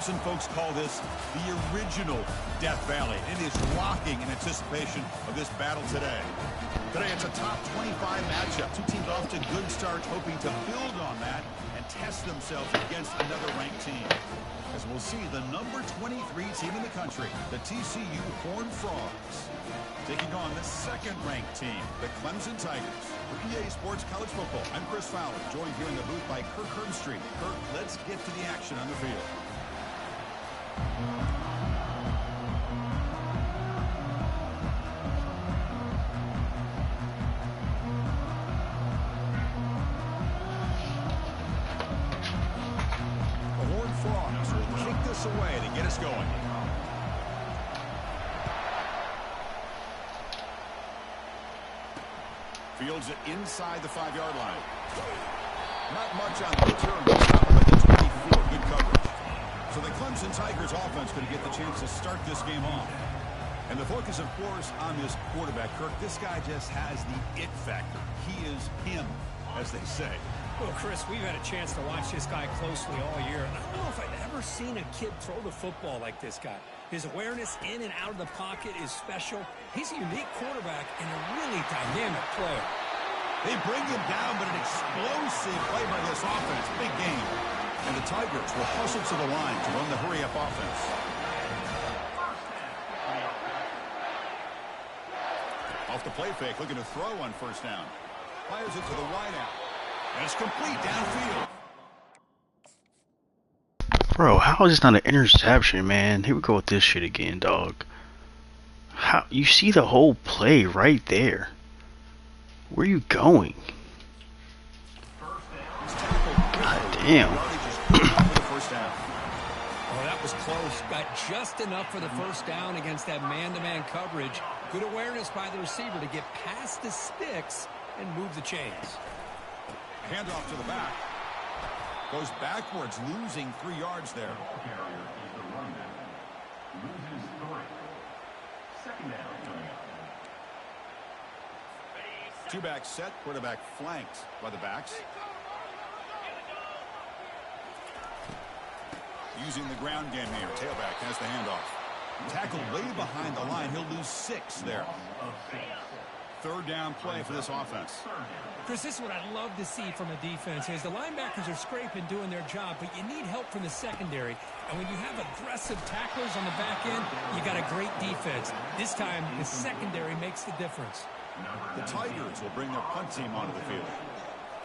Some folks call this the original Death Valley. It is rocking in anticipation of this battle today. Today it's a top 25 matchup. Two teams off to good starts, hoping to build on that and test themselves against another ranked team. As we'll see, the number 23 team in the country, the TCU Horned Frogs, taking on the second-ranked team, the Clemson Tigers. For EA Sports College Football, I'm Chris Fowler, joined here in the booth by Kirk Herbstreit. Kirk, let's get to the action on the field. The Horned Frogs will kick this away to get us going. Fields it inside the 5-yard line. Not much on the return, but stop him at the 24. Good coverage. So the Clemson Tigers offense going to get the chance to start this game off. And the focus, of course, on this quarterback, Kirk. This guy just has the it factor. He is him, as they say. Well, Chris, we've had a chance to watch this guy closely all year. And I don't know if I've ever seen a kid throw the football like this guy. His awareness in and out of the pocket is special. He's a unique quarterback and a really dynamic player. They bring him down, but an explosive play by this offense. Big game. And the Tigers will hustle to the line to run the hurry-up offense. Off the play fake, looking to throw on first down. Fires it to the wide out. And it's complete downfield. Bro, how is this not an interception, man? Here we go with this shit again, dog. How you see the whole play right there? Where are you going? God damn. Oh, that was close. Got just enough for the first down against that man-to-man coverage. Good awareness by the receiver to get past the sticks and move the chains. Handoff to the back. Goes backwards, losing 3 yards there. Two-back set, quarterback flanked by the backs. Using the ground game here. Tailback has the handoff. Tackled way behind the line. He'll lose 6 there. Third down play for this offense. Chris, this is what I'd love to see from a defense is the linebackers are scraping, doing their job, but you need help from the secondary. And when you have aggressive tacklers on the back end, you got a great defense. This time, the secondary makes the difference. The Tigers will bring their punt team onto the field.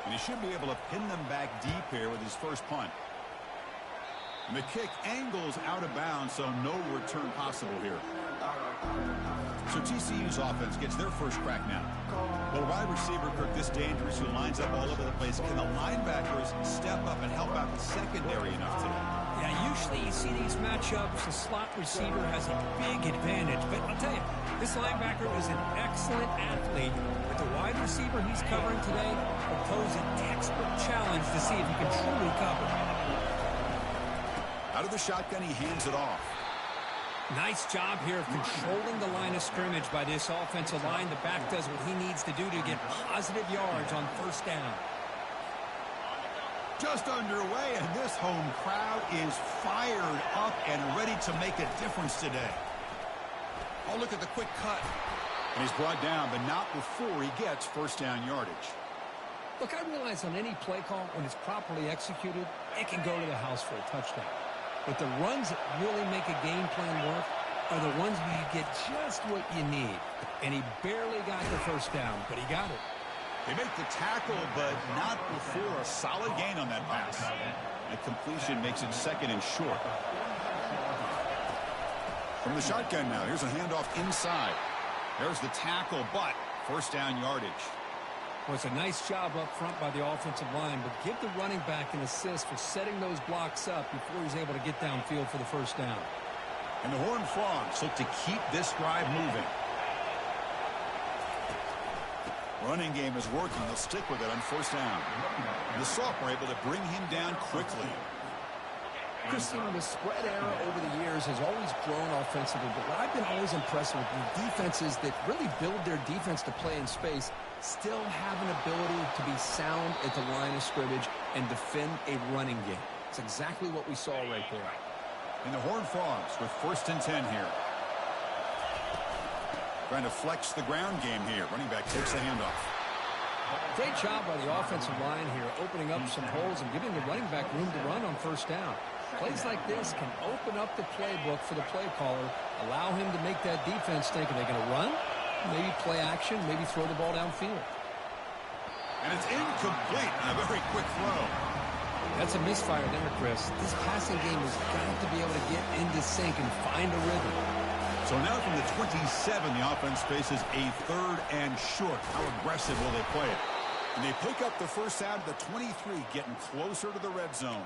And he should be able to pin them back deep here with his first punt. And the kick angles out of bounds, so no return possible here. So TCU's offense gets their first crack now. Well, wide receiver, Kirk, this dangerous, who lines up all over the place. Can the linebackers step up and help out the secondary enough today? Yeah, usually you see these matchups, the slot receiver has a big advantage. But I'll tell you, this linebacker is an excellent athlete. But the wide receiver he's covering today will pose a textbook challenge to see if he can truly cover. Out of the shotgun, he hands it off. Nice job here of controlling the line of scrimmage by this offensive line. The back does what he needs to do to get positive yards on first down. Just underway, and this home crowd is fired up and ready to make a difference today. Oh, look at the quick cut. And he's brought down, but not before he gets first down yardage. Look, I realize on any play call, when it's properly executed, it can go to the house for a touchdown. But the runs that really make a game plan work are the ones where you get just what you need. And he barely got the first down, but he got it. They make the tackle, but not before a solid gain on that pass. And completion makes it second and short. From the shotgun now, here's a handoff inside. There's the tackle, but first down yardage. Well, it's a nice job up front by the offensive line, but give the running back an assist for setting those blocks up before he's able to get downfield for the first down. And the Horned Frogs look to keep this drive moving. Running game is working. They'll stick with it on first down. And the Soft were able to bring him down quickly. Chris, you know, the spread era over the years has always grown offensively, but what I've been always impressed with the defenses that really build their defense to play in space still have an ability to be sound at the line of scrimmage and defend a running game. It's exactly what we saw right there. And the Horned Frogs with 1st and 10 here. Trying to flex the ground game here. Running back takes the handoff. Great job by the offensive line here, opening up some holes and giving the running back room to run on 1st down. Plays like this can open up the playbook for the play caller, allow him to make that defense think, are they going to run? Maybe play action, maybe throw the ball downfield. And it's incomplete on a very quick throw. That's a misfire there, Chris. This passing game has got to be able to get into sync and find a rhythm. So now from the 27, the offense faces a 3rd and short. How aggressive will they play it? And they pick up the first out of the 23, getting closer to the red zone.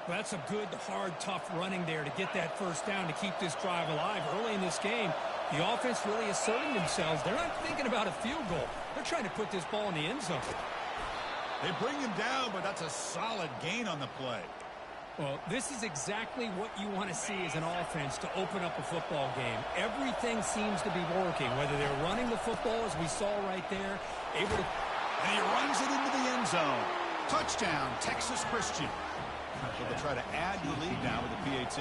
Well, that's a good, hard, tough running there to get that 1st down to keep this drive alive. Early in this game, the offense really asserting themselves. They're not thinking about a field goal. They're trying to put this ball in the end zone. They bring him down, but that's a solid gain on the play. Well, this is exactly what you want to see as an offense to open up a football game. Everything seems to be working, whether they're running the football, as we saw right there, able to... And he runs it into the end zone. Touchdown, Texas Christian. So they'll try to add to the lead now with the PAT.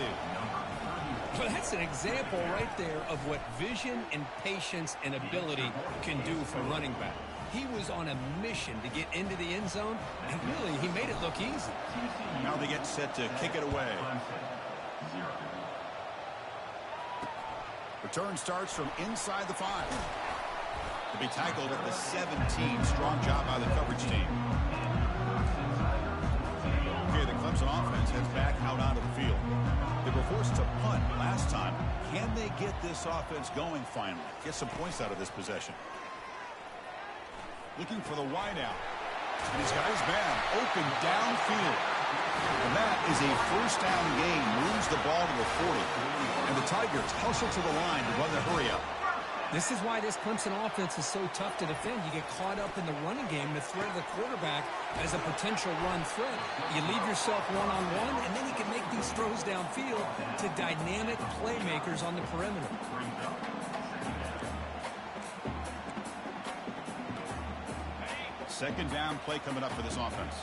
Well, that's an example right there of what vision and patience and ability can do for running back. He was on a mission to get into the end zone, and really, he made it look easy. Now they get set to kick it away. Return starts from inside the 5. To be tackled at the 17. Strong job by the coverage team. Okay, the Clemson offense heads back out onto the field. They were forced to punt last time. Can they get this offense going finally? Get some points out of this possession. Looking for the wideout. And he's got his man open downfield. And that is a 1st down gain. Moves the ball to the 40. And the Tigers hustle to the line to run the hurry up. This is why this Clemson offense is so tough to defend. You get caught up in the running game, the threat of the quarterback as a potential run threat. You leave yourself one-on-one, and then you can make these throws downfield to dynamic playmakers on the perimeter. Second down play coming up for this offense.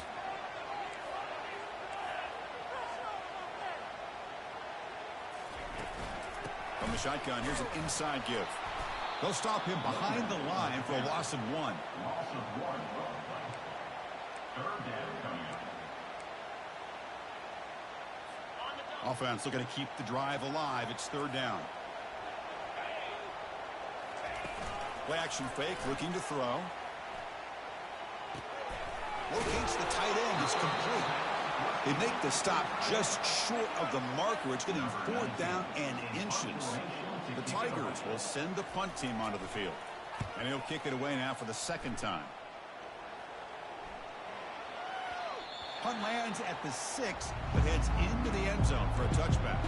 From the shotgun, here's an inside give. They'll stop him behind the line for a loss of 1. Offense looking to keep the drive alive. It's 3rd down. Play action fake, looking to throw. Locates the tight end, is complete. They make the stop just short of the marker. It's getting 4th down and inches. The Tigers will send the punt team onto the field. And he'll kick it away now for the 2nd time. Punt lands at the 6, but heads into the end zone for a touchback.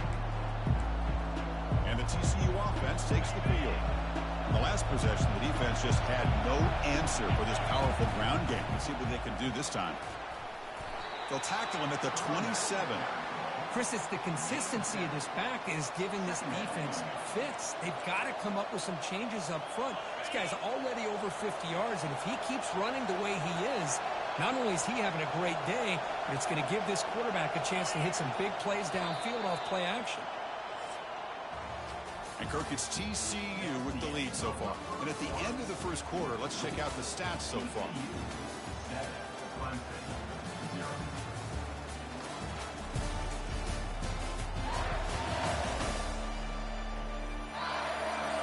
And the TCU offense takes the field. In the last possession, the defense just had no answer for this powerful ground game. Let's see what they can do this time. They'll tackle him at the 27. Chris, it's the consistency of this back is giving this defense fits. They've got to come up with some changes up front. This guy's already over 50 yards, and if he keeps running the way he is, not only is he having a great day, but it's going to give this quarterback a chance to hit some big plays downfield off play action. And Kirk, it's TCU with the lead so far. And at the end of the 1st quarter, let's check out the stats so far.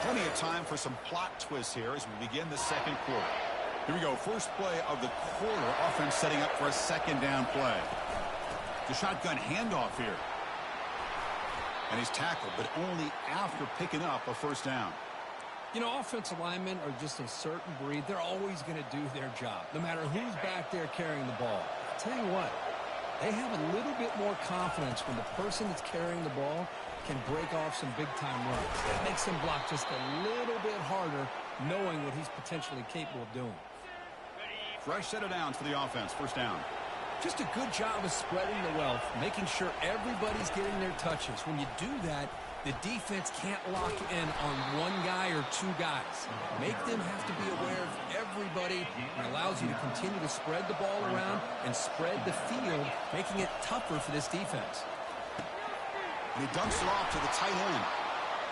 Plenty of time for some plot twists here as we begin the 2nd quarter. Here we go. First play of the quarter. Offense setting up for a 2nd down play. The shotgun handoff here. And he's tackled, but only after picking up a 1st down. You know, offensive linemen are just a certain breed. They're always going to do their job, no matter who's back there carrying the ball. I'll tell you what, they have a little bit more confidence when the person that's carrying the ball can break off some big-time runs. It makes him block just a little bit harder, knowing what he's potentially capable of doing. Fresh set of downs for the offense. 1st down. Just a good job of spreading the wealth, making sure everybody's getting their touches. When you do that, the defense can't lock in on one guy or 2 guys. Make them have to be aware of everybody. It allows you to continue to spread the ball around and spread the field, making it tougher for this defense. And he dumps it off to the tight end.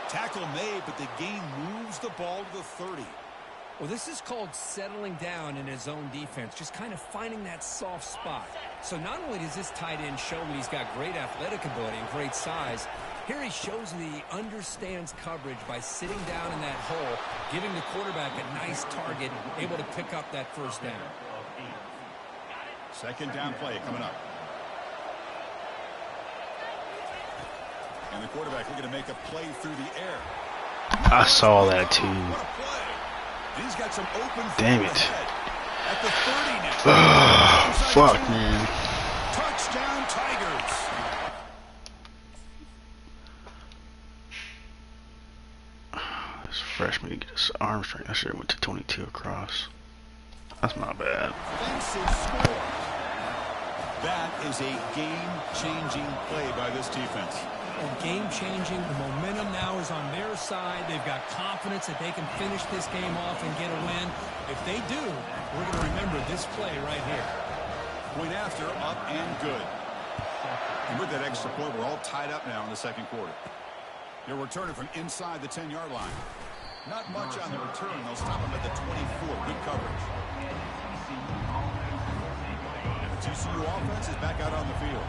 Tackle made, but the gain moves the ball to the 30. Well, this is called settling down in his own defense, just kind of finding that soft spot. So not only does this tight end show that he's got great athletic ability and great size, here he shows that he understands coverage by sitting down in that hole, giving the quarterback a nice target, able to pick up that first down. Second down play coming up. And the quarterback looking to make a play through the air. I saw that too. What a play. He's got some open Damn it. At the 30 now. Fuck, man. Touchdown Tigers. This freshman, he gets his arm strength. I should have went to 22 across. That's not bad. Offensive score. That is a game-changing play by this defense. Game-changing. The momentum now is on their side. They've got confidence that they can finish this game off and get a win. If they do, we're going to remember this play right here. Point after, up and good. And with that extra point, we're all tied up now in the second quarter. They're returning from inside the 10-yard line. Not much on the return. They'll stop him at the 24. Good coverage. And the TCU offense is back out on the field.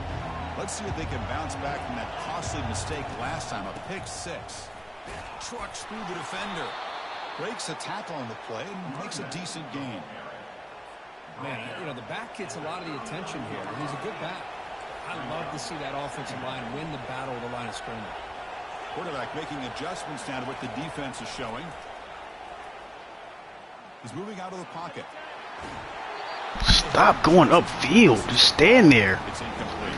Let's see if they can bounce back from that costly mistake last time, a pick six. Trucks through the defender. Breaks a tackle on the play and makes a decent gain. Man, you know, the back gets a lot of the attention here. And he's a good back. I love to see that offensive line win the battle of the line of scrimmage. Quarterback making adjustments now to what the defense is showing. He's moving out of the pocket. Stop going upfield. Just stand there. It's incomplete.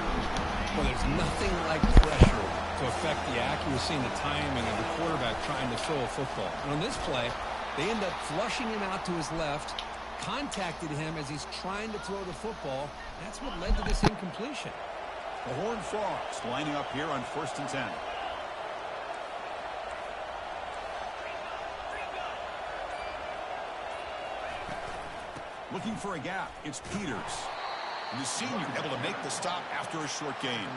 Well, there's nothing like pressure to affect the accuracy and the timing of the quarterback trying to throw a football. And on this play, they end up flushing him out to his left, contacted him as he's trying to throw the football. That's what led to this incompletion. The Horned Frogs lining up here on 1st and 10. Looking for a gap. It's Peters. And the senior able to make the stop after a short gain.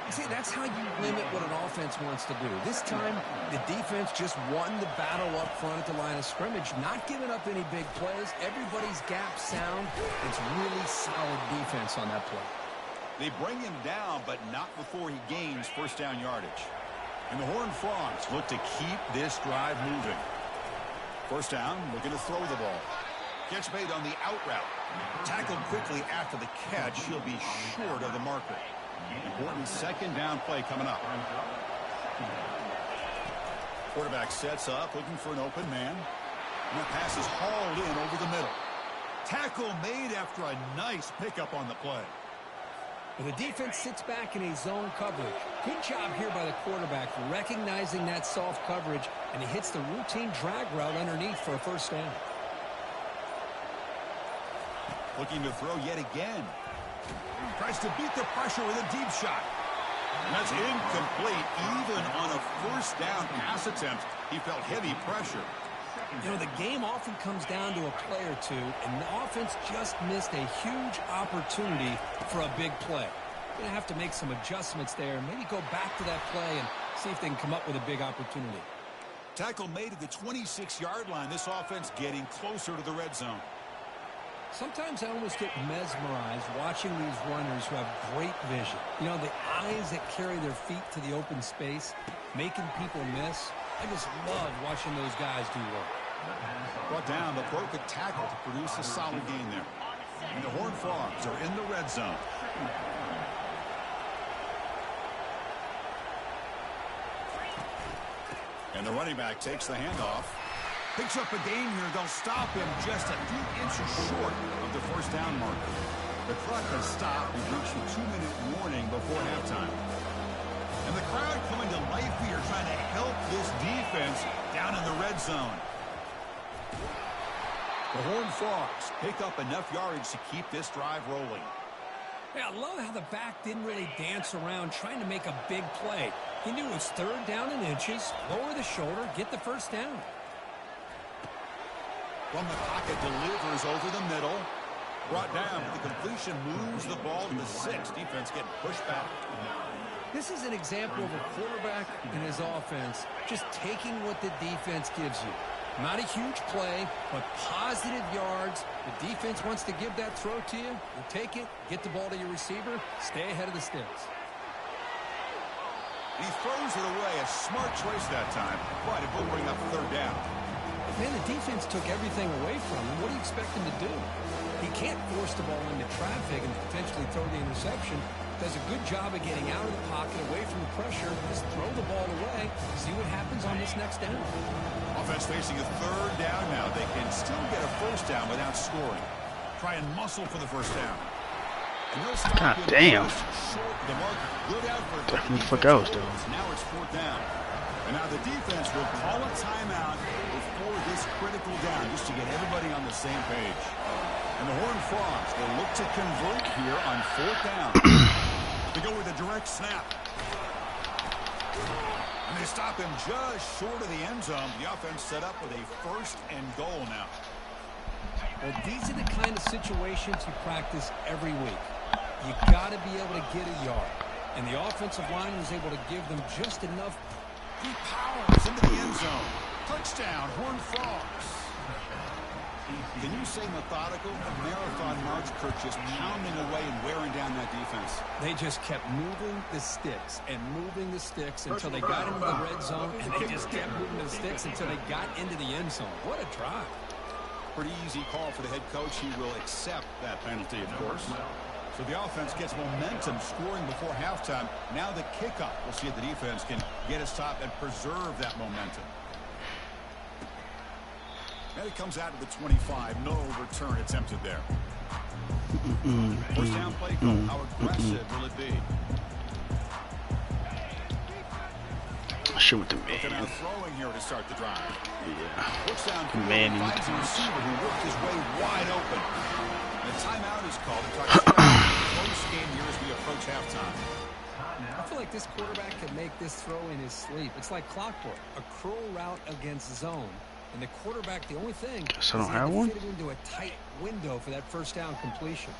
See, that's how you limit what an offense wants to do. This time, the defense just won the battle up front at the line of scrimmage, not giving up any big plays. Everybody's gap sound. It's really solid defense on that play. They bring him down, but not before he gains first down yardage. And the Horned Frogs look to keep this drive moving. First down, looking to throw the ball. Catch made on the out route. Tackled quickly after the catch. He'll be short of the marker. Important second down play coming up. Quarterback sets up, looking for an open man. And the pass is hauled in over the middle. Tackle made after a nice pickup on the play. Well, the defense sits back in a zone coverage. Good job here by the quarterback recognizing that soft coverage, and he hits the routine drag route underneath for a first down. Looking to throw yet again. Tries to beat the pressure with a deep shot. And that's incomplete. Even on a first down pass attempt, he felt heavy pressure. You know, the game often comes down to a play or two, and the offense just missed a huge opportunity for a big play. They're going to have to make some adjustments there and maybe go back to that play and see if they can come up with a big opportunity. Tackle made at the 26-yard line. This offense getting closer to the red zone. Sometimes I almost get mesmerized watching these runners who have great vision. You know, the eyes that carry their feet to the open space, making people miss. I just love watching those guys do work. Brought down, but broke a tackle to produce a solid gain there. And the Horned Frogs are in the red zone. And the running back takes the handoff. Picks up a gain here. They'll stop him just a few inches short of the first down marker. The clock has stopped. We've reached a 2-minute warning before halftime. And the crowd coming to life here, trying to help this defense down in the red zone. The Horned Frogs pick up enough yardage to keep this drive rolling. Yeah, I love how the back didn't really dance around trying to make a big play. He knew it was third down in inches, lower the shoulder, get the first down. From the pocket, delivers over the middle. Brought down, but the completion moves the ball to the 6. Defense getting pushed back. This is an example of a quarterback and his offense just taking what the defense gives you. Not a huge play, but positive yards. The defense wants to give that throw to you. You take it, get the ball to your receiver, stay ahead of the sticks. He throws it away. A smart choice that time, but it will bring up third down. Man, the defense took everything away from him. What do you expect him to do? He can't force the ball into traffic and potentially throw the interception. Does a good job of getting out of the pocket, away from the pressure. Just throw the ball away. See what happens on this next down. Offense facing a third down now. They can still get a first down without scoring. Try and muscle for the first down. God damn. Definitely fuck I was doing. Now it's fourth down. And now the defense will call a timeout before this critical down, just to get everybody on the same page. And the Horned Frogs will look to convert here on fourth down. They go with a direct snap. And they stop him just short of the end zone. The offense set up with a first and goal now. Well, these are the kind of situations you practice every week. You got to be able to get a yard. And the offensive line was able to give them just enough. He powers into the end zone. Touchdown, Horned Frogs. Can you say methodical? A marathon march, Kurt, just pounding away and wearing down that defense. They just kept moving the sticks and moving the sticks until they got into the red zone, and they just kept moving the sticks until they got into the end zone. What a drive. Pretty easy call for the head coach. He will accept that penalty, of course. So the offense gets momentum, scoring before halftime. Now the kickoff. We'll see if the defense can get a stop and preserve that momentum. And it comes out to the 25. No return attempted there. First down play call. How aggressive will it be? Shit with the Looking man. at throwing here to start the drive. Yeah. Looks down Man, finds a receiver who worked his way wide open. The timeout is called to talk close game here as we approach halftime. I feel like this quarterback could make this throw in his sleep. It's like clockwork. A curl route against zone. And the quarterback, the only thing Guess I don't is have one. fit it into a tight window for that first down completion.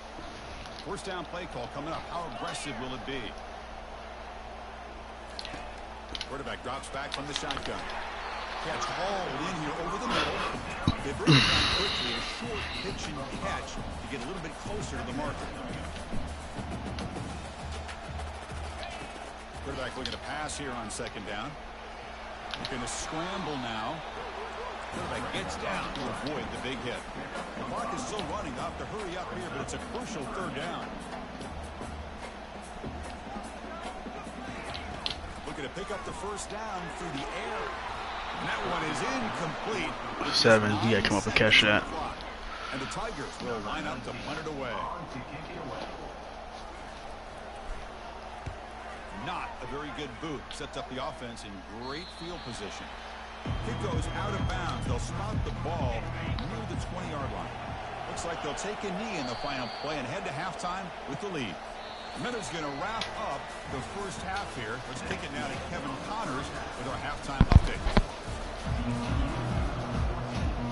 First down play call coming up. How aggressive will it be? Quarterback drops back from the shotgun. Catch hauled in here over the middle. They bring it down quickly. A short pitch and catch to get a little bit closer to the marker. Quarterback looking to pass here on second down. Looking to scramble now. Quarterback gets down to avoid the big hit. The clock is still running. They'll have to hurry up here, but it's a crucial third down. Looking to pick up the first down through the air. And that one is incomplete. 7. You gotta come up and catch that. And the Tigers will line up to punt it away. Not a very good boot. Sets up the offense in great field position. Kick goes out of bounds. They'll spot the ball near the 20-yard line. Looks like they'll take a knee in the final play and head to halftime with the lead. Minutes going to wrap up the first half here. Let's kick it now to Kevin Connors with our halftime update.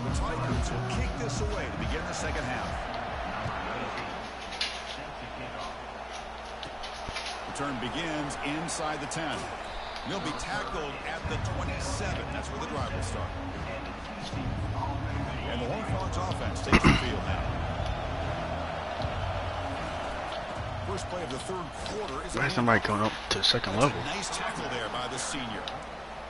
The Tigers will kick this away to begin the second half. Return begins inside the 10. He'll be tackled at the 27. That's where the drive will start. And the Horned Frogs offense takes the field now. First play of the third quarter is Why is somebody going up to the second level? Nice tackle there by the senior.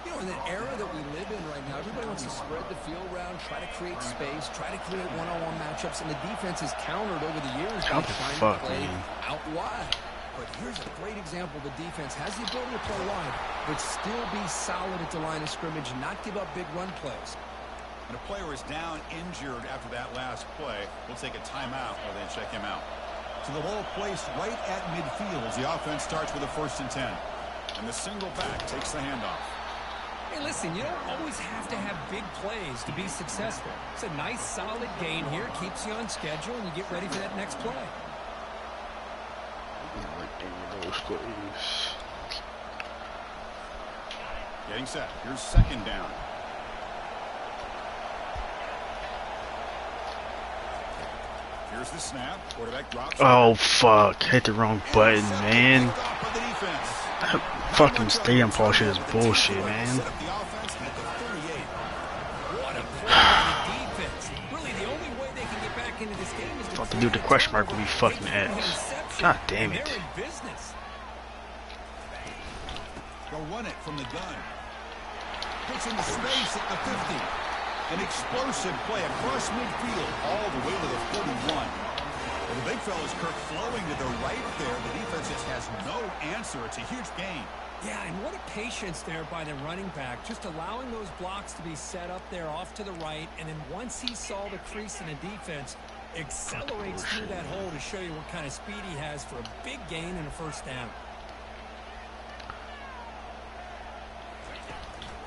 You know, in the era that we live in right now, everybody wants to spread the field around, try to create space, try to create one-on-one matchups, and the defense has countered over the years by trying to play out wide. But here's a great example. The defense has the ability to play wide, but still be solid at the line of scrimmage and not give up big run plays. And a player is down injured after that last play. We'll take a timeout while they check him out. So the ball placed right at midfield as the offense starts with a 1st and 10. And the single back takes the handoff. Hey, listen, you don't always have to have big plays to be successful. It's a nice, solid gain here. Keeps you on schedule, and you get ready for that next play. Getting set. Here's second down. Here's the snap. Quarterback drops. Oh fuck! Hit the wrong button, man. That fucking stadium ball shit is bullshit, man. What a play by the defense. Really, the only way they can get back into this game is Thought the dude with the question mark would be fucking X. God damn it. They're in business. They'll run it from the gun. Gets into space at the 50. An explosive play across midfield all the way to the 41. Well, the big fella's Kirk flowing to the right there. The defense just has no answer. It's a huge gain. Yeah, and what a patience there by the running back, just allowing those blocks to be set up there off to the right, and then once he saw the crease in the defense, accelerates through that hole to show you what kind of speed he has for a big gain and a first down.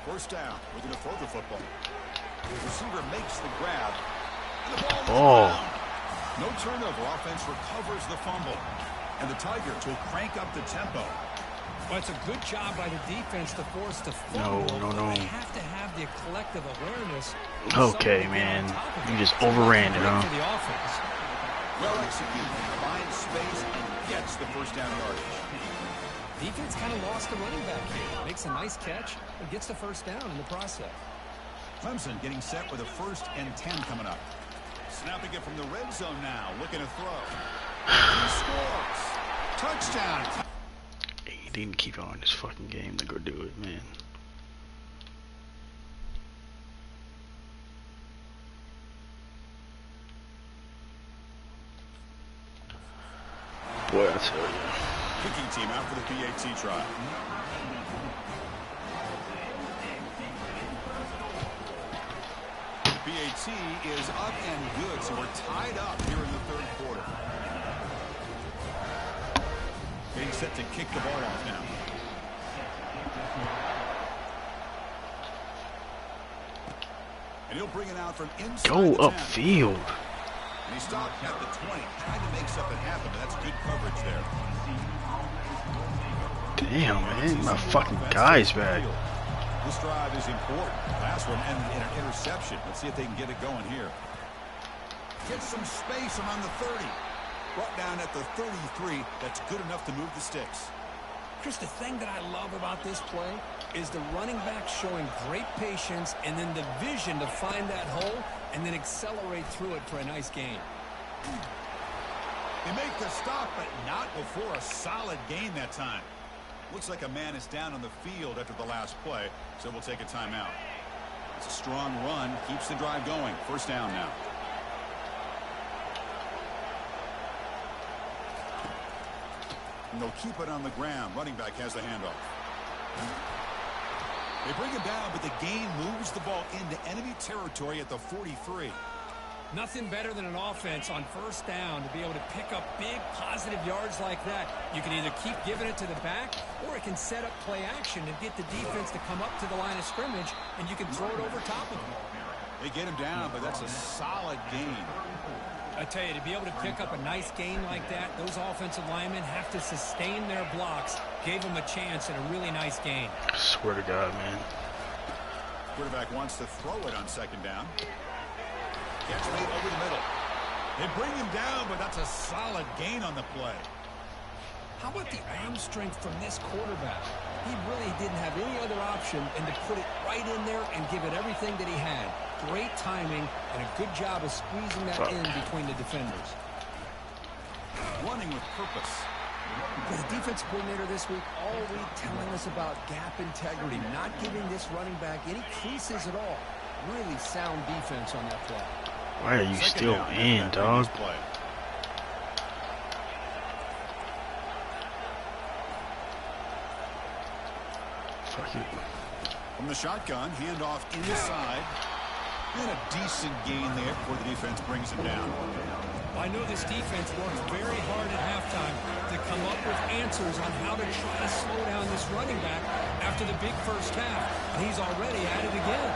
First down. We're going to throw the football. The receiver makes the grab. And the Oh. ball down. No turnover. Offense recovers the fumble. And the Tigers will crank up the tempo. Well, it's a good job by the defense to force the fumble. No. They have to have the collective awareness. Okay, man. You just overran it, huh? For the offense. Well executed. Finds space and gets the first down yardage. Defense kind of lost the running back here. Makes a nice catch and gets the first down in the process. Clemson getting set with a 1st and 10 coming up. Snapping it from the red zone now. Looking to throw. And he scores. Touchdown. He didn't keep on this fucking game to go do it, man. Boy, I tell you. Kicking team out for the PAT try. The PAT is up and good, so we're tied up here in the 3rd quarter. Getting set to kick the ball off now. And he'll bring it out from inside Go the 10. upfield. And he stopped at the 20, trying to make something happen, but that's good coverage there. Damn, man. My fucking guy's back. This drive is important. Last one ended in an interception. Let's see if they can get it going here. Get some space around the 30. Brought down at the 33. That's good enough to move the sticks. Chris, the thing that I love about this play is the running back showing great patience and then the vision to find that hole and then accelerate through it for a nice gain. They make the stop, but not before a solid gain that time. Looks like a man is down on the field after the last play, so we'll take a timeout. It's a strong run, keeps the drive going. First down now. And they'll keep it on the ground. Running back has the handoff. They bring him down, but the gain moves the ball into enemy territory at the 43. Nothing better than an offense on first down to be able to pick up big positive yards like that. You can either keep giving it to the back, or it can set up play action and get the defense to come up to the line of scrimmage, and you can throw it over top of them. They get him down, but that's a solid gain. I tell you, to be able to pick up a nice gain like that, those offensive linemen have to sustain their blocks. Gave them a chance and a really nice gain. I swear to God, man. Quarterback wants to throw it on second down. Catch made over the middle. They bring him down, but that's a solid gain on the play. How about the arm strength from this quarterback? He really didn't have any other option than to put it right in there and give it everything that he had. Great timing and a good job of squeezing that in between the defenders. Running with purpose. The defensive coordinator this week all week telling us about gap integrity, not giving this running back any creases at all. Really sound defense on that play. Why are you still in, dog? Fuck it. From the shotgun, handoff inside. And a decent gain there before the defense brings him down. I know this defense worked very hard at halftime to come up with answers on how to try to slow down this running back after the big first half. And he's already at it again.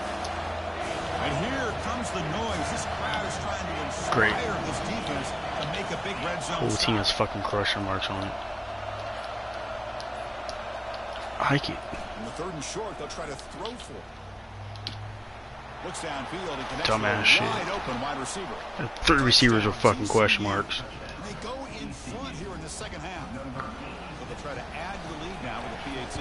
And here comes the noise. This crowd is trying to inspire this defense to make a big red zone. Whole team has fucking question marks on it. I like it. In the 3rd and short, they'll try to throw for it. Looks downfield and connects Dumbass shit. wide open wide receiver. 3 receivers with fucking question marks. And they go in front here in the second half. So they'll try to add to the lead now with a PAT.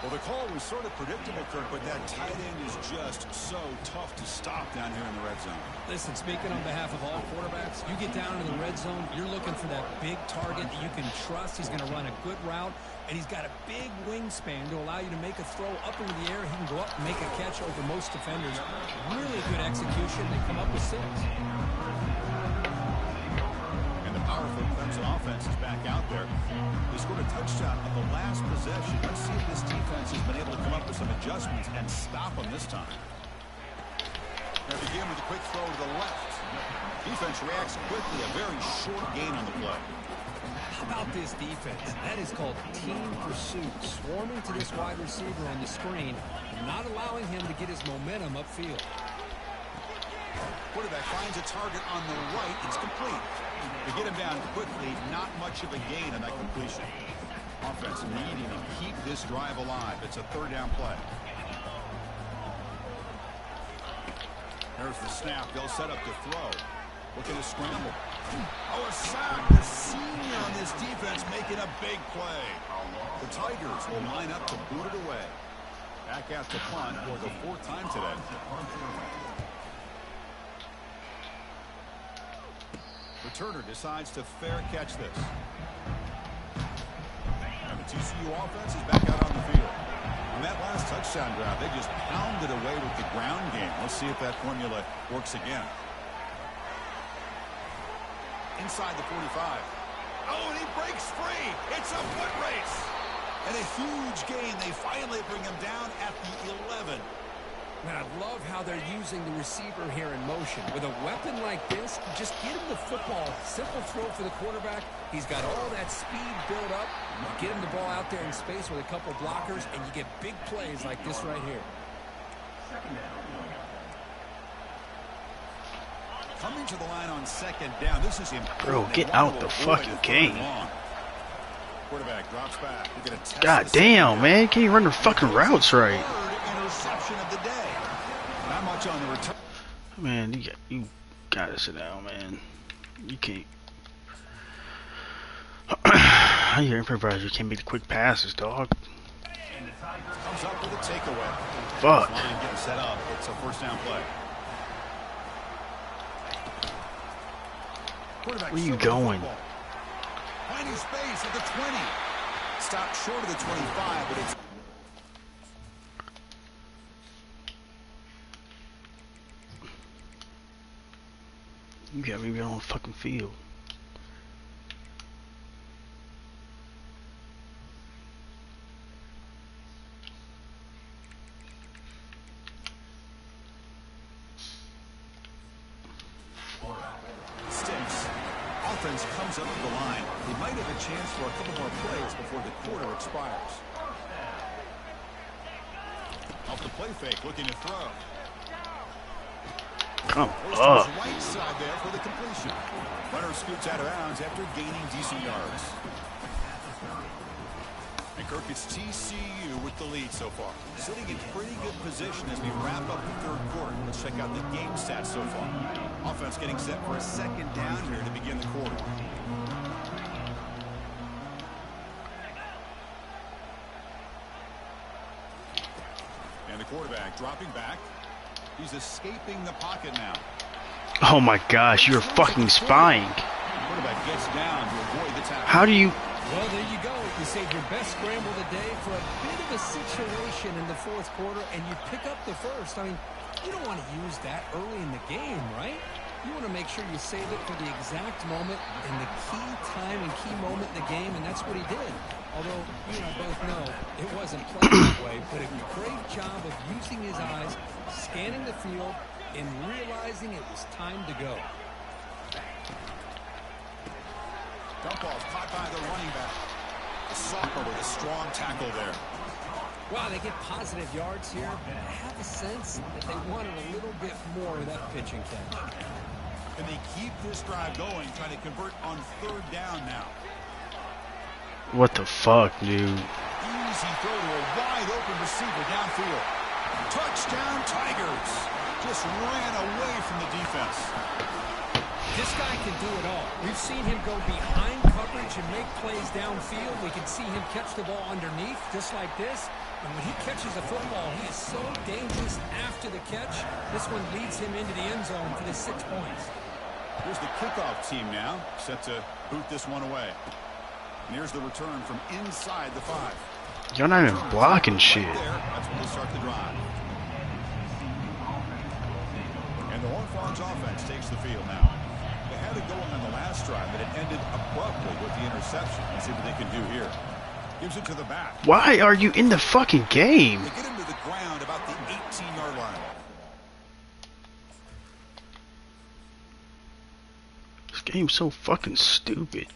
Well, the call was sort of predictable, Kirk, but that tight end is just so tough to stop down here in the red zone. Listen, speaking on behalf of all quarterbacks, you get down in the red zone, you're looking for that big target that you can trust. He's going to run a good route, and he's got a big wingspan to allow you to make a throw up into the air. He can go up and make a catch over most defenders. Really good execution. They come up with 6. And the powerful Clemson offense is back out there. They scored a touchdown on the last possession. Let's see if this defense has been able to come up with some adjustments and stop them this time. They begin with a quick throw to the left. Defense reacts quickly. A very short gain on the play. How about this defense? That is called team pursuit. Swarming to this wide receiver on the screen and not allowing him to get his momentum upfield. Quarterback finds a target on the right. It's complete. They get him down quickly. Not much of a gain on that completion. Offense needing to keep this drive alive. It's a 3rd down play. There's the snap. They'll set up to throw. Look at his scramble. Oh, a sack. The senior on this defense making a big play. The Tigers will line up to boot it away. Back out to punt for the 4th time today. Returner decides to fair catch this. And the TCU offense is back out on the field. On that last touchdown drive, they just pounded away with the ground game. Let's see if that formula works again. Inside the 45. Oh, and he breaks free. It's a foot race. And a huge gain. They finally bring him down at the 11. Man, I love how they're using the receiver here in motion. With a weapon like this, just get him the football. Simple throw for the quarterback. He's got all that speed built up. You get him the ball out there in space with a couple blockers, and you get big plays like this right here. Coming to the line on 2nd down. This is important. Bro, get out the fucking game. Quarterback drops back. God damn, man. Can't even run the fucking routes right. Interception of the day. Not much on the return. Man, you gotta sit down, man. You can't. How you improvise? You can't make the quick passes, dog. Comes up with a takeaway. Fuck. Line getting set up. It's a 1st down play. Where are you going? Finding space at the 20. Stopped short of the 25, but it's. You got me on the fucking field. Sticks. Offense comes up to the line. They might have a chance for a couple more plays before the quarter expires. Off the play fake, looking to throw. Come up. Right side there for the completion. Runner scoots out of bounds after gaining decent yards. And Kirk, it's TCU with the lead so far. Sitting in pretty good position as we wrap up the 3rd quarter. Let's check out the game stats so far. Offense getting set for a 2nd down here to begin the quarter. And the quarterback dropping back. He's escaping the pocket now. Oh my gosh, you're fucking spying. Quarterback gets down to avoid the tackle. How do you? Well, there you go. You saved your best scramble of the day for a bit of a situation in the 4th quarter, and you pick up the 1st. I mean, you don't want to use that early in the game, right? You want to make sure you save it for the exact moment and the key time and key moment in the game, and that's what he did. Although, you and I both know it wasn't played that way, but a great job of using his eyes, scanning the field, and realizing it was time to go. Dump ball's caught by the running back. The sophomore with a strong tackle there. Wow, they get positive yards here, but I have a sense that they wanted a little bit more of that pitch and catch. And they keep this drive going, trying to convert on 3rd down now. What the fuck, dude? Easy throw to a wide open receiver downfield. Touchdown, Tigers. Just ran away from the defense. This guy can do it all. We've seen him go behind coverage and make plays downfield. We can see him catch the ball underneath, just like this. And when he catches a football, he is so dangerous after the catch. This one leads him into the end zone for the 6 points. Here's the kickoff team now, set to boot this one away. And here's the return from inside the 5. You're not even blocking shit. Right there, that's when they start the drive. And the Horned Frogs offense takes the field now. They had it going on the last drive, but it ended abruptly with the interception. Let's see what they can do here. Gives it to the back. Why are you in the fucking game? They get him to the ground about the 18-yard line. This game's so fucking stupid.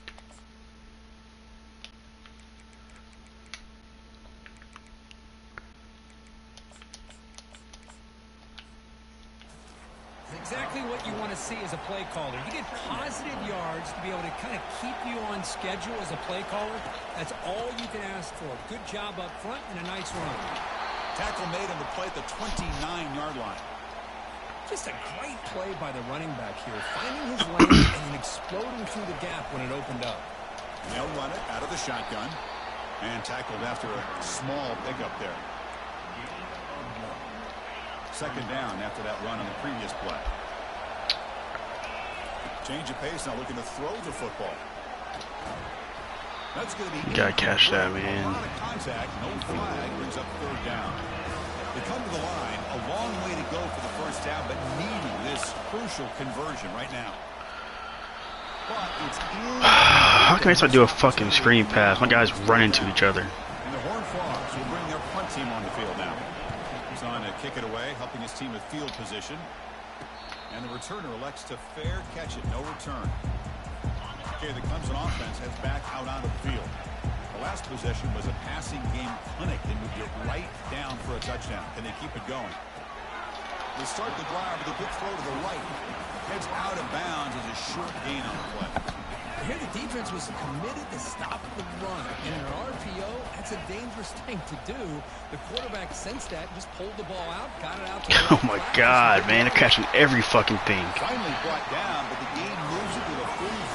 Exactly what you want to see as a play caller. You get positive yards to be able to kind of keep you on schedule as a play caller. That's all you can ask for. Good job up front and a nice run. Tackle made on the play at the 29-yard line. Just a great play by the running back here, finding his lane and then exploding through the gap when it opened up. They'll run it out of the shotgun and tackled after a small pickup there. Second down after that run on the previous play. Change of pace now, looking to throw the football. That's going to be. Gotta catch that, man. A lot of contact, no flag, brings up third down. They come to the line, a long way to go for the first down, but needing this crucial conversion right now. But it's How can I start do a fucking screen pass? My guys run into each other. And the Horned Frogs will bring their punt team on the field now. He's on to kick it away, helping his team with field position. And the returner elects to fair catch it, no return. Okay, the Clemson offense heads back out onto the field. The last possession was a passing game clinic. They moved it right down for a touchdown. Can they keep it going? They start the drive with a good throw to the right. Heads out of bounds as a short gain on the play. Here the defense was committed to stop the run. And in an RPO, that's a dangerous thing to do. The quarterback sensed that, just pulled the ball out, got it out to the Oh my god, man, they're catching every fucking thing. Finally brought down, but the game moves it to the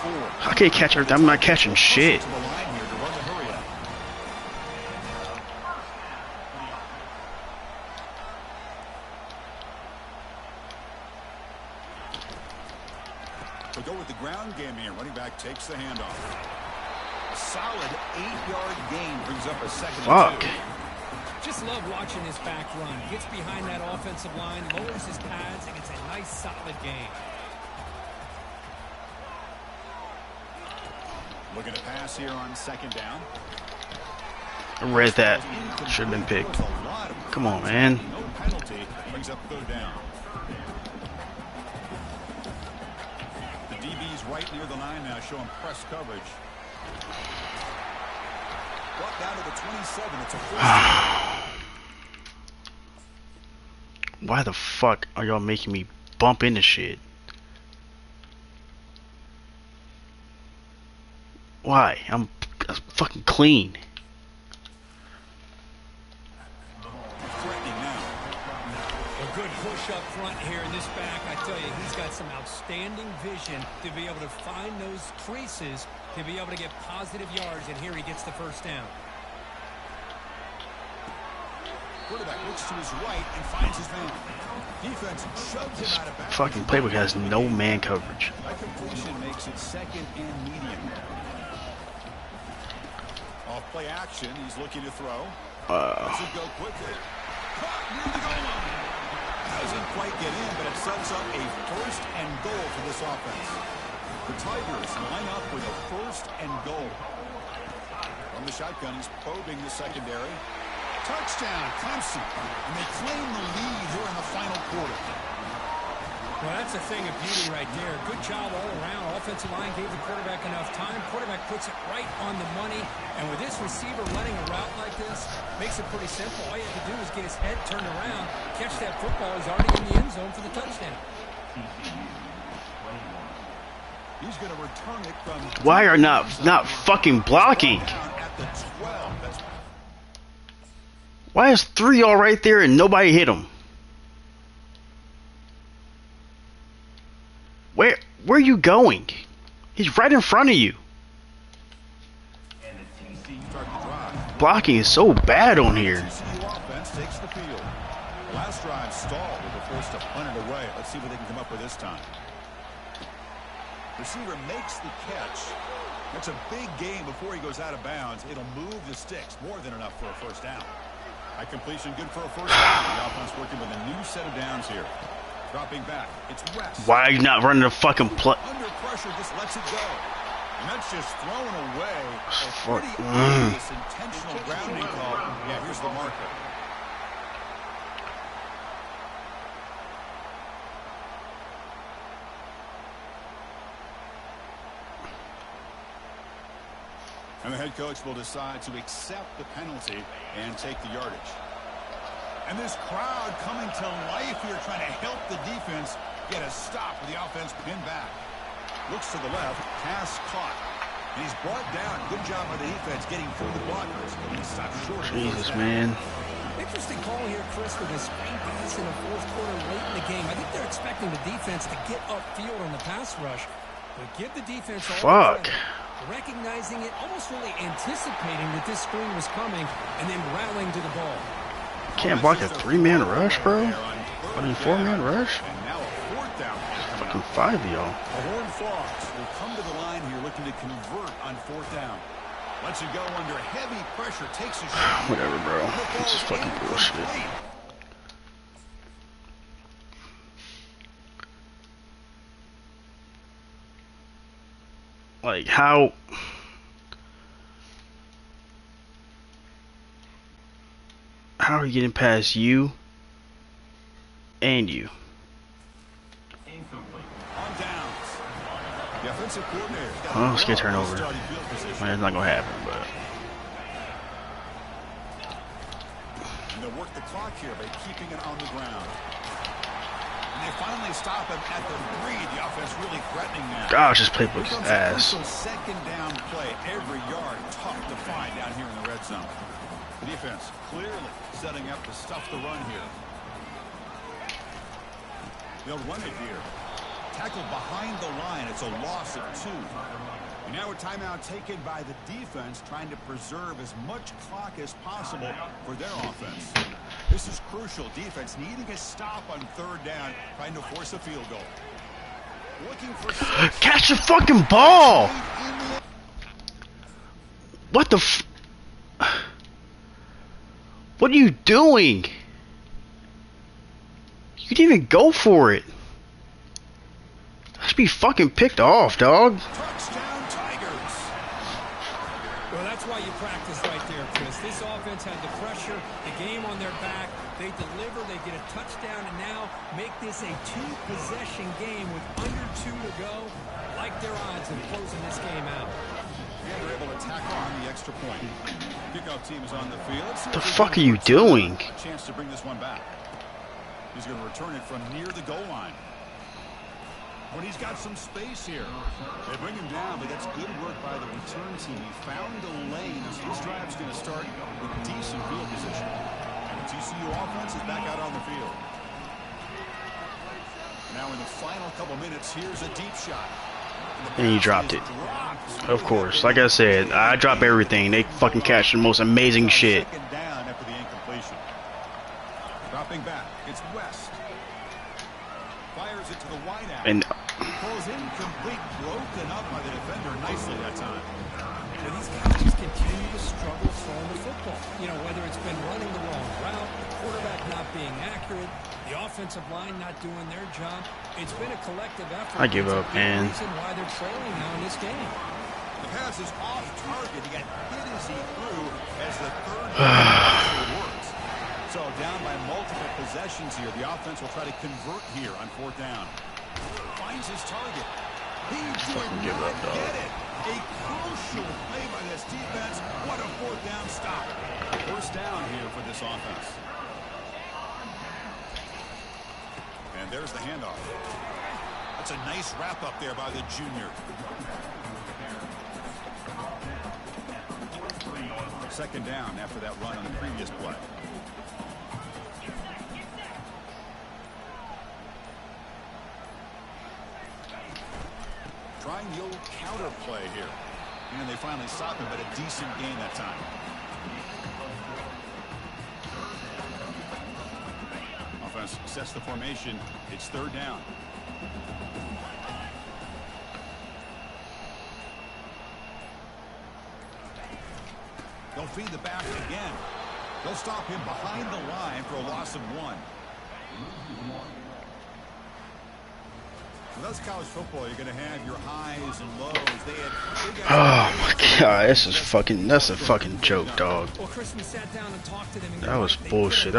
44. How can you catch everything? I'm not catching shit. To the line here to run the hurry up. They go with the ground game here. Running back takes the handoff. A solid 8-yard gain brings up a second and 2. Just love watching this back run. Gets behind that offensive line, lowers his pads, and gets a nice solid gain. Looking to pass here on second down. I read that. Should have been picked. Come on, man. No penalty. Brings up third down. The DB's right near the line now, showing press coverage. Brought down to the 27. It's a first down. Why the fuck are y'all making me bump into shit? Why? I'm fucking clean. Threatening now. A good push up front here in this back. I tell you, he's got some outstanding vision to be able to find those creases, to be able to get positive yards, and here he gets the first down. Quarterback looks to his right and finds his man. Defense shoves him out of bounds. Fucking playbook has no man coverage. That completion makes it second and medium. Off play action, he's looking to throw. Lets it go quickly. Caught near the goal line. Doesn't quite get in, but it sets up a first and goal for this offense. The Tigers line up with a first and goal. From the shotgun, he's probing the secondary. Touchdown, Clemson. And they claim the lead here in the final quarter. Well, that's a thing of beauty right there. Good job all around. Offensive line gave the quarterback enough time. Quarterback puts it right on the money. And with this receiver running a route like this, makes it pretty simple. All you have to do is get his head turned around, catch that football. He's already in the end zone for the touchdown. He's going to return it from... Why are not fucking blocking? At the 12. Why is 3 all right there and nobody hit him? are you going? He's right in front of you. Blocking is so bad on here. TCU offense takes the field. Last drive stalled. They were forced to punt it away. Let's see what they can come up with this time. Receiver makes the catch. That's a big gain before he goes out of bounds. It'll move the sticks. More than enough for a first down. High completion, good for a first down. The offense working with a new set of downs here. Dropping back. It's West. Why are you not running the fucking play? Under pressure, just lets it go. And that's just thrown away. A pretty obvious intentional grounding call. Yeah, here's the marker. And the head coach will decide to accept the penalty and take the yardage. And this crowd coming to life here, trying to help the defense get a stop with the offense pinned back. Looks to the left, pass caught. And he's brought down. Good job by the defense getting through the blockers. And he stopped short. Jesus, man. Interesting call here, Chris, with a screen pass in the fourth quarter late in the game. I think they're expecting the defense to get upfield on the pass rush. But give the defense all the credit, recognizing it, almost really anticipating that this screen was coming, and then rallying to the ball. Can't block a 3-man rush, bro. I mean, 4-man rush. And now a fourth down. Fucking 5 of y'all. The Horned Frogs will come to the line here looking to convert on fourth down. Lets it go under heavy pressure, takes a shot. Whatever, bro. This is fucking bullshit. Like, how are you getting past you and you? On downs. The offensive coordinator. Oh, let's get a turnover. Man, it's not gonna happen, but and they'll work the clock here by keeping it on the ground. And they finally stop him at the 3. The offense really threatening now. gosh, this playbook's ass. Second down play, every yard tough to find down here in the red zone. The defense clearly setting up to stuff the run here. They'll run it here. Tackled behind the line. It's a loss of 2. And now a timeout taken by the defense, trying to preserve as much clock as possible for their offense. This is crucial. Defense needing a stop on third down, trying to force a field goal. Looking for 6. Catch the fucking ball! What the f... What are you doing? You didn't even go for it. I should be fucking picked off, dog. Touchdown, Tigers. Well, that's why you practice right there, Chris. This offense had the pressure, the game on their back. They deliver, they get a touchdown, and now make this a 2-possession game with under 2 to go. Like their odds of closing this game out. And they're able to tackle on the extra point. Kickoff team is on the field. What the fuck are you doing? A chance to bring this one back. He's going to return it from near the goal line. But he's got some space here. They bring him down, but that's good work by the return team. He found a lane, so this drive's going to start with decent field position. And the TCU offense is back out on the field. Now in the final couple minutes, here's a deep shot. And you dropped it. Of course. Like I said, I drop everything. They fucking catch the most amazing shit. Second down after the incompletion. Dropping back. It's West. Fires it to the wideout. And Pulls incomplete, broken up by the defender nicely that time. But these guys just continue to struggle throwing the football. You know, whether it's been running the wrong route, the quarterback not being accurate, the offensive line not doing their job. It's been a collective effort. I give up, man. Reason why they're trailing now in this game. The pass is off target. He got hit as he threw as the third down works. So down by multiple possessions here. The offense will try to convert here on fourth down. Finds his target. He did not get it. A crucial play by this defense. What a fourth down stop. First down here for this offense. And there's the handoff. That's a nice wrap up there by the junior. Second down after that run on the previous play. the old counter play here. And they finally stop him, but a decent gain that time. Offense sets the formation. It's third down. They'll feed the back again. They'll stop him behind the line for a loss of 1. Well, that's college football. You're going to have your highs and lows. They had Oh my god, that's a fucking joke, dog. Well, Chris, we sat down and talked to them and That was bullshit. That